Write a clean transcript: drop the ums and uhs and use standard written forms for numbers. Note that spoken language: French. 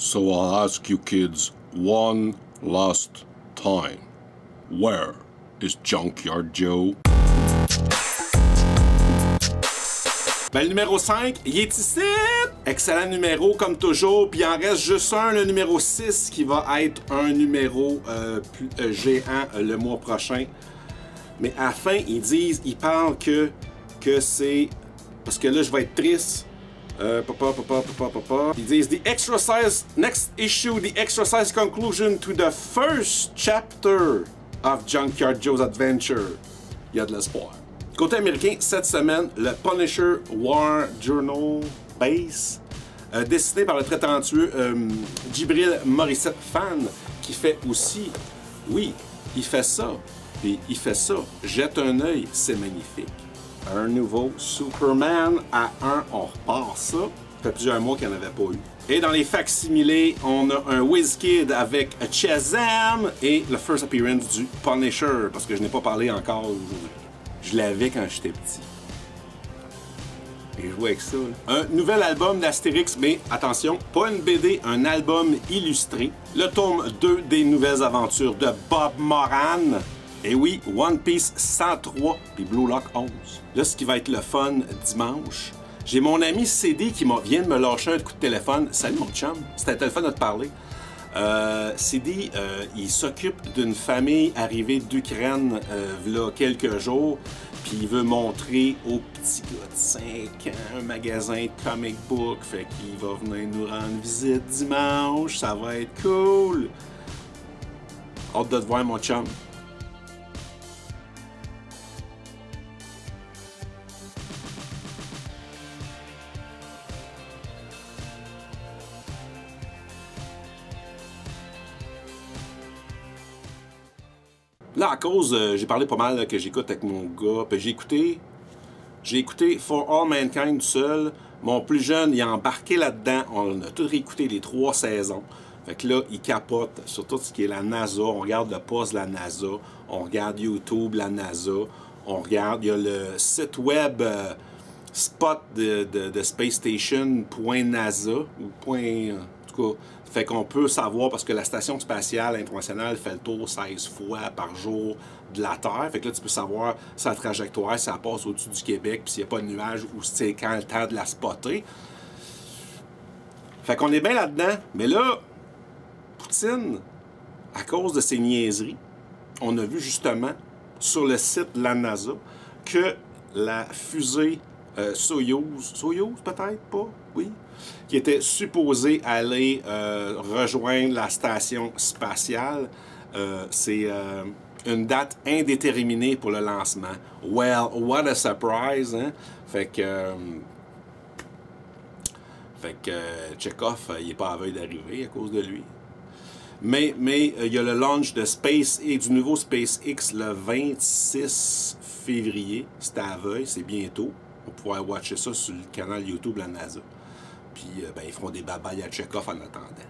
So I'll ask you kids one last time. Where is Junkyard Joe? Ben, le numéro 5, il est ici! Excellent numéro, comme toujours. Puis il en reste juste un, le numéro 6, qui va être un numéro géant le mois prochain. Mais à la fin, ils parlent que c'est... Parce que là, je vais être triste. Ils disent The exercise, next issue, the exercise conclusion to the first chapter of Junkyard Joe's Adventure. Il y a de l'espoir. Côté américain, cette semaine, le Punisher War Journal Base, dessiné par le très talentueux Djibril Morissette Fan, qui fait aussi, oui, il fait ça, puis il fait ça. Jette un œil, c'est magnifique. Un nouveau Superman à 1, on repart ça. Ça fait plusieurs mois qu'il n'y en avait pas eu. Et dans les facsimilés, on a un WizKid avec Shazam et le first appearance du Punisher, parce que je n'ai pas parlé encore aujourd'hui. Je l'avais quand j'étais petit. Et je jouais avec ça. Là. Un nouvel album d'Astérix, mais attention, pas une BD, un album illustré. Le tome 2 des nouvelles aventures de Bob Moran. Et oui, One Piece 103 puis Blue Lock 11. Là, ce qui va être le fun dimanche, j'ai mon ami CD qui vient de me lâcher un coup de téléphone. Salut mon chum, c'était le fun de te parler. CD, il s'occupe d'une famille arrivée d'Ukraine là quelques jours, puis il veut montrer au petit gars de 5 ans un magasin de comic book. Fait qu'il va venir nous rendre visite dimanche, ça va être cool. Hâte de te voir mon chum. Là, à cause, j'ai parlé pas mal là, que j'écoute avec mon gars, puis j'ai écouté For All Mankind seul. Mon plus jeune, il a embarqué là-dedans. On a tout réécouté les 3 saisons. Fait que là, il capote sur tout ce qui est la NASA. On regarde le poste de la NASA. On regarde YouTube, la NASA. On regarde, il y a le site web spot de Space Station.nasa ou point... En tout cas, fait qu'on peut savoir, parce que la station spatiale internationale fait le tour 16 fois par jour de la Terre. Fait que là, tu peux savoir sa trajectoire, si ça passe au-dessus du Québec, puis s'il n'y a pas de nuages, ou c'est quand le temps de la spotter. Fait qu'on est bien là-dedans. Mais là, Poutine, à cause de ses niaiseries, on a vu justement sur le site de la NASA que la fusée Soyouz peut-être pas, oui, qui était supposée aller rejoindre la station spatiale, c'est une date indéterminée pour le lancement. Well, what a surprise, hein? Fait que Chekhov, il n'est pas à veille d'arriver à cause de lui. Mais il y a le launch de du nouveau SpaceX le 26 février. C'est à veille, c'est bientôt. On va pouvoir watcher ça sur le canal YouTube de la NASA. Puis, ben, ils feront des babayes à Chekhov en attendant.